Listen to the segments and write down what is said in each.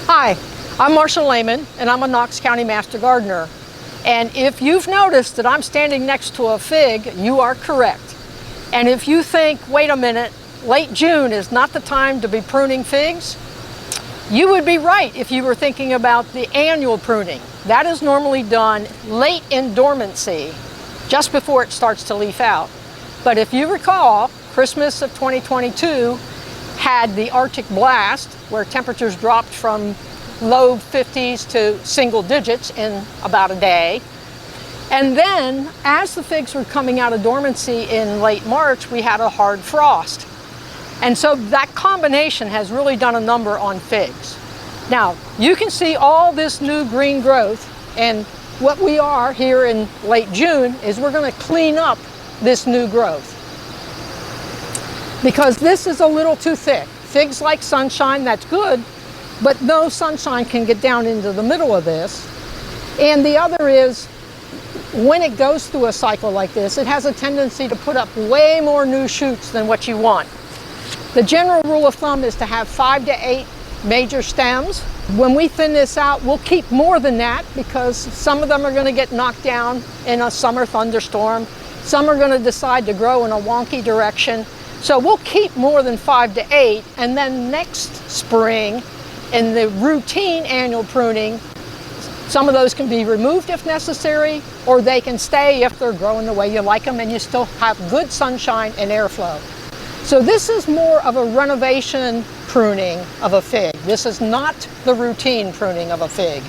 Hi, I'm Marcia Lehman, and I'm a Knox County Master Gardener. And if you've noticed that I'm standing next to a fig, you are correct. And if you think, wait a minute, late June is not the time to be pruning figs, you would be right if you were thinking about the annual pruning. That is normally done late in dormancy, just before it starts to leaf out. But if you recall, Christmas of 2022 had the Arctic blast, where temperatures dropped from low 50s to single digits in about a day. And then, as the figs were coming out of dormancy in late March, we had a hard frost. And so that combination has really done a number on figs. Now, you can see all this new green growth, and what we are here in late June is we're going to clean up this new growth, because this is a little too thick. Figs like sunshine, that's good, but no sunshine can get down into the middle of this. And the other is, when it goes through a cycle like this, it has a tendency to put up way more new shoots than what you want. The general rule of thumb is to have 5 to 8 major stems. When we thin this out, we'll keep more than that, because some of them are going to get knocked down in a summer thunderstorm. Some are going to decide to grow in a wonky direction. So we'll keep more than 5 to 8, and then next spring, in the routine annual pruning, some of those can be removed if necessary, or they can stay if they're growing the way you like them and you still have good sunshine and airflow. So this is more of a renovation pruning of a fig. This is not the routine pruning of a fig.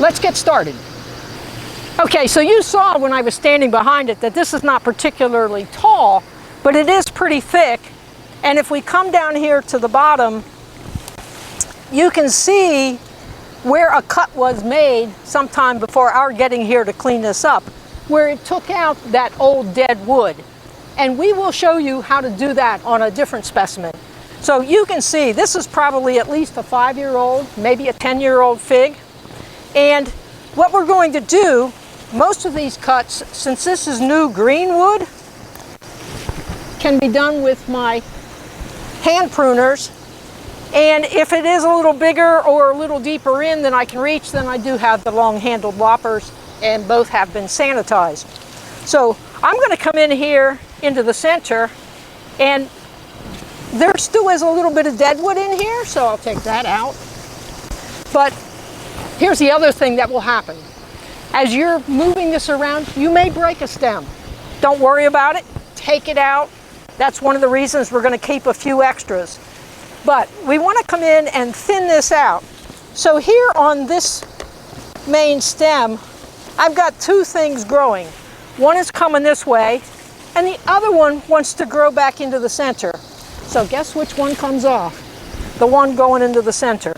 Let's get started. Okay, so you saw when I was standing behind it that this is not particularly tall, but it is pretty thick. And if we come down here to the bottom, you can see where a cut was made sometime before our getting here to clean this up, where it took out that old dead wood. And we will show you how to do that on a different specimen. So you can see this is probably at least a 5-year-old, maybe a 10-year-old fig. And what we're going to do, most of these cuts, since this is new green wood, can be done with my hand pruners. And if it is a little bigger or a little deeper in than I can reach, then I do have the long-handled loppers, and both have been sanitized. So I'm going to come in here into the center, and there still is a little bit of dead wood in here, so I'll take that out. But here's the other thing that will happen. As you're moving this around, you may break a stem. Don't worry about it. Take it out. That's one of the reasons we're going to keep a few extras. But we want to come in and thin this out. So here on this main stem, I've got two things growing. One is coming this way, and the other one wants to grow back into the center. So guess which one comes off? The one going into the center.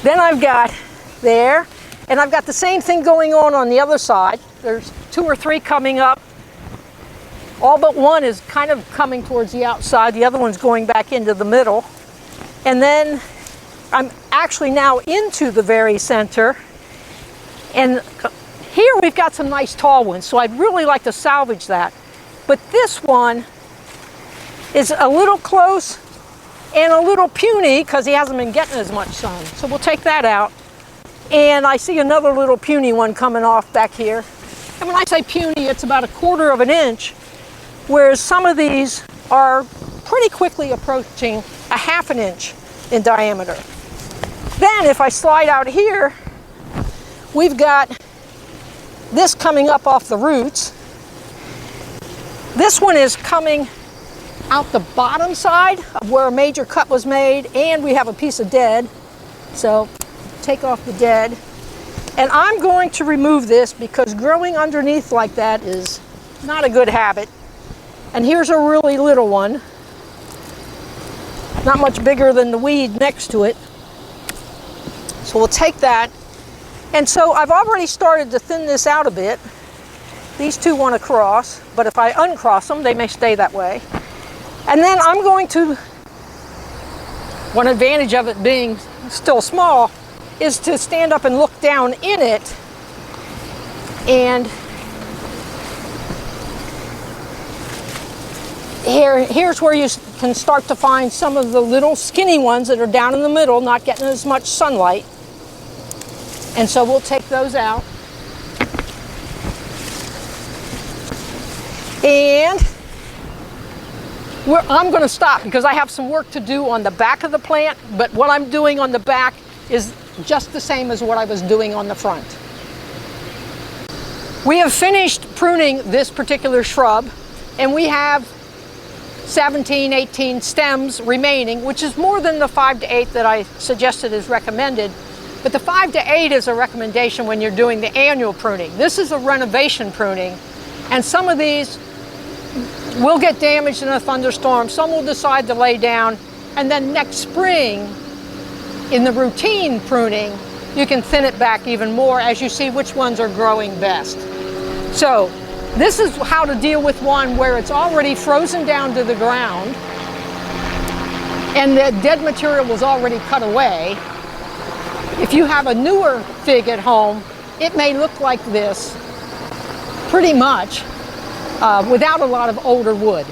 Then I've got there, and I've got the same thing going on the other side. There's 2 or 3 coming up. All but one is kind of coming towards the outside. The other one's going back into the middle. And then I'm actually now into the very center. And here we've got some nice tall ones, so I'd really like to salvage that. But this one is a little close and a little puny because he hasn't been getting as much sun. So we'll take that out. And I see another little puny one coming off back here. And when I say puny, it's about 1/4 of an inch, whereas some of these are pretty quickly approaching 1/2 an inch in diameter. Then if I slide out here, we've got this coming up off the roots. This one is coming out the bottom side of where a major cut was made, and we have a piece of dead. So take off the dead. And I'm going to remove this because growing underneath like that is not a good habit. And here's a really little one, not much bigger than the weed next to it. So we'll take that. And so I've already started to thin this out a bit. These two want to cross, but if I uncross them, they may stay that way. And then I'm going to, one advantage of it being still small, is to stand up and look down in it here's where you can start to find some of the little skinny ones that are down in the middle, not getting as much sunlight. And so we'll take those out. And I'm going to stop because I have some work to do on the back of the plant, but what I'm doing on the back is just the same as what I was doing on the front. We have finished pruning this particular shrub, and we have 17, 18 stems remaining, which is more than the 5 to 8 that I suggested is recommended. But the 5 to 8 is a recommendation when you're doing the annual pruning. This is a renovation pruning, and some of these will get damaged in a thunderstorm. Some will decide to lay down, and then next spring, in the routine pruning, you can thin it back even more as you see which ones are growing best. So this is how to deal with one where it's already frozen down to the ground and the dead material was already cut away. If you have a newer fig at home, it may look like this pretty much without a lot of older wood.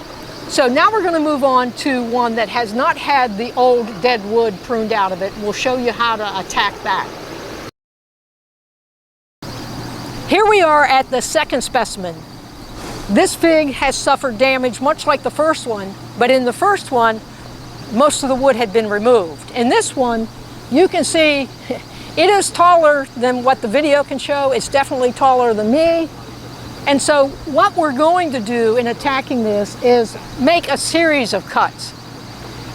So now we're going to move on to one that has not had the old dead wood pruned out of it. We'll show you how to attack that. Here we are at the second specimen. This fig has suffered damage much like the first one, but in the first one, most of the wood had been removed. In this one, you can see it is taller than what the video can show. It's definitely taller than me. And so what we're going to do in attacking this is make a series of cuts.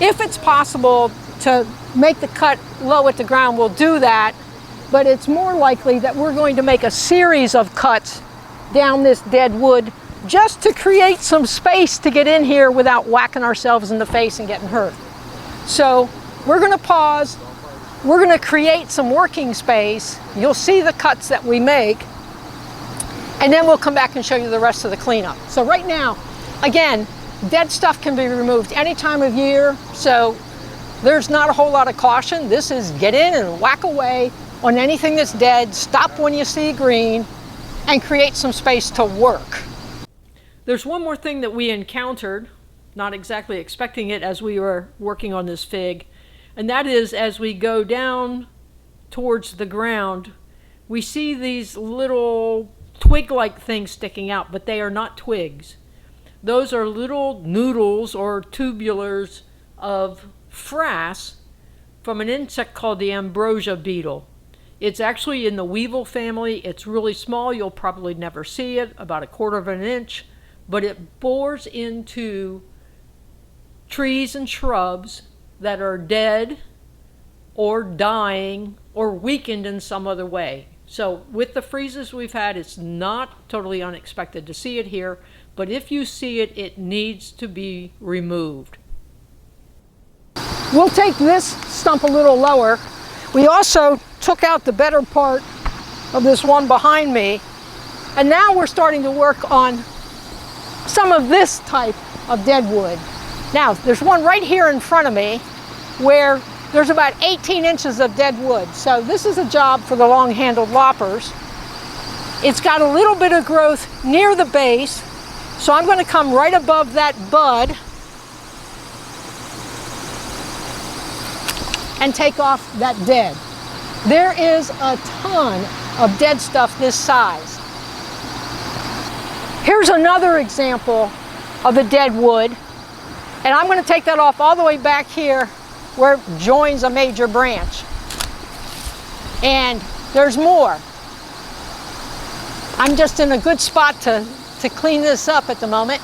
If it's possible to make the cut low at the ground, we'll do that, but it's more likely that we're going to make a series of cuts down this dead wood just to create some space to get in here without whacking ourselves in the face and getting hurt. So we're going to pause. We're going to create some working space. You'll see the cuts that we make. And then we'll come back and show you the rest of the cleanup. So right now, again, dead stuff can be removed any time of year, so there's not a whole lot of caution. This is get in and whack away on anything that's dead, stop when you see green, and create some space to work. There's one more thing that we encountered, not exactly expecting it as we were working on this fig, and that is as we go down towards the ground, we see these little twig-like things sticking out, but they are not twigs. Those are little noodles or tubulars of frass from an insect called the ambrosia beetle. It's actually in the weevil family. It's really small. You'll probably never see it, about 1/4 of an inch, but it bores into trees and shrubs that are dead or dying or weakened in some other way. So with the freezes we've had, it's not totally unexpected to see it here, but if you see it, it needs to be removed. We'll take this stump a little lower. We also took out the better part of this one behind me, and now we're starting to work on some of this type of dead wood. Now, there's one right here in front of me where there's about 18 inches of dead wood. So this is a job for the long-handled loppers. It's got a little bit of growth near the base, so I'm going to come right above that bud and take off that dead. There is a ton of dead stuff this size. Here's another example of a dead wood, and I'm going to take that off all the way back here where it joins a major branch. And there's more. I'm just in a good spot to clean this up at the moment.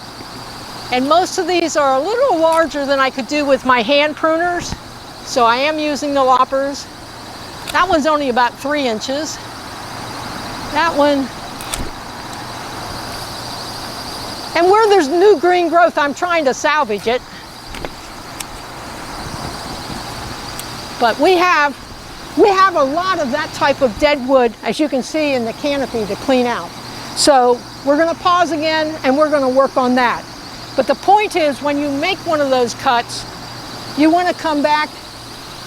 And most of these are a little larger than I could do with my hand pruners, so I am using the loppers. That one's only about 3 inches. That one. And where there's new green growth, I'm trying to salvage it. But we have a lot of that type of dead wood, as you can see in the canopy, to clean out. So we're going to pause again and we're going to work on that. But the point is, when you make one of those cuts, you want to come back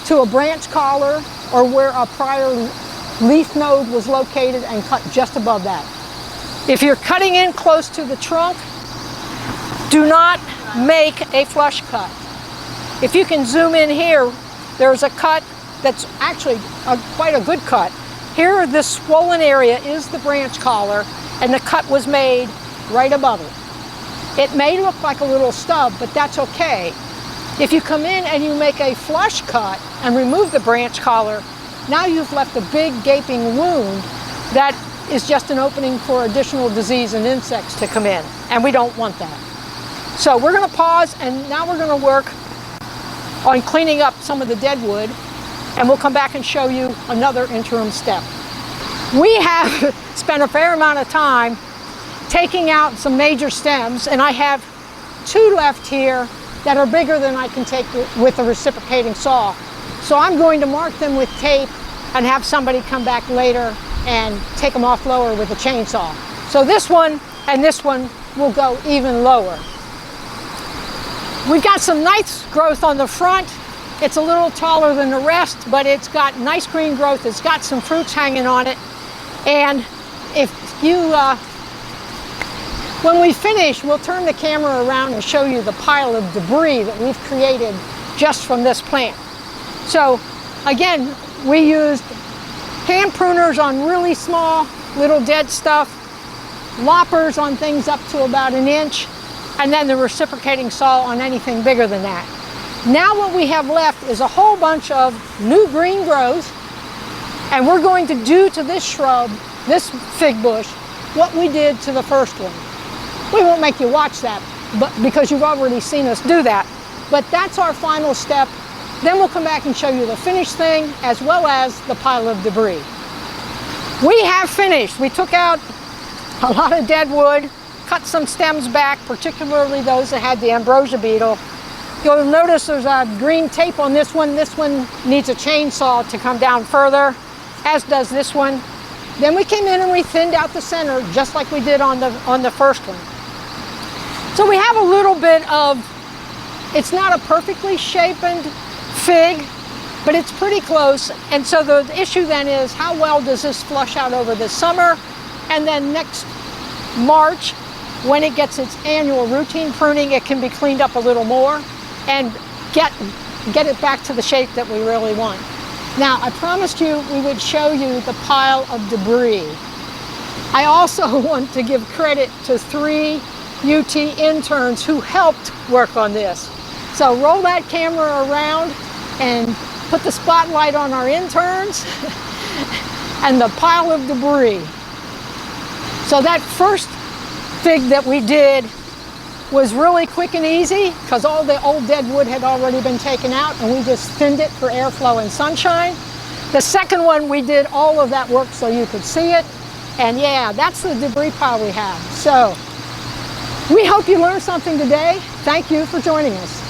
to a branch collar or where a prior leaf node was located and cut just above that. If you're cutting in close to the trunk, do not make a flush cut. If you can zoom in here, there's a cut that's actually quite a good cut. Here, this swollen area is the branch collar, and the cut was made right above it. It may look like a little stub, but that's okay. If you come in and you make a flush cut and remove the branch collar, now you've left a big gaping wound that is just an opening for additional disease and insects to come in, and we don't want that. So we're going to pause, and now we're going to work on cleaning up some of the dead wood, and we'll come back and show you another interim step. We have spent a fair amount of time taking out some major stems, and I have 2 left here that are bigger than I can take with a reciprocating saw. So I'm going to mark them with tape and have somebody come back later and take them off lower with a chainsaw. So this one and this one will go even lower. We've got some nice growth on the front. It's a little taller than the rest, but it's got nice green growth. It's got some fruits hanging on it. And if you, when we finish, we'll turn the camera around and show you the pile of debris that we've created just from this plant. So again, we used hand pruners on really small little dead stuff, loppers on things up to about 1 inch, and then the reciprocating saw on anything bigger than that. Now what we have left is a whole bunch of new green growth, and we're going to do to this shrub, this fig bush, what we did to the first one. We won't make you watch that, but because you've already seen us do that. But that's our final step. Then we'll come back and show you the finished thing as well as the pile of debris. We have finished. We took out a lot of dead wood, cut some stems back, particularly those that had the ambrosia beetle. You'll notice there's a green tape on this one. This one needs a chainsaw to come down further, as does this one. Then we came in and we thinned out the center just like we did on the first one. So we have a little bit of, it's not a perfectly shapen fig, but it's pretty close. And so the issue then is, how well does this flush out over the summer? And then next March, when it gets its annual routine pruning, it can be cleaned up a little more and get it back to the shape that we really want. Now, I promised you we would show you the pile of debris. I also want to give credit to 3 UT interns who helped work on this. So roll that camera around and put the spotlight on our interns and the pile of debris. So that first fig that we did was really quick and easy because all the old dead wood had already been taken out, and we just thinned it for airflow and sunshine. The second one, we did all of that work so you could see it. And yeah, that's the debris pile we have. So we hope you learned something today. Thank you for joining us.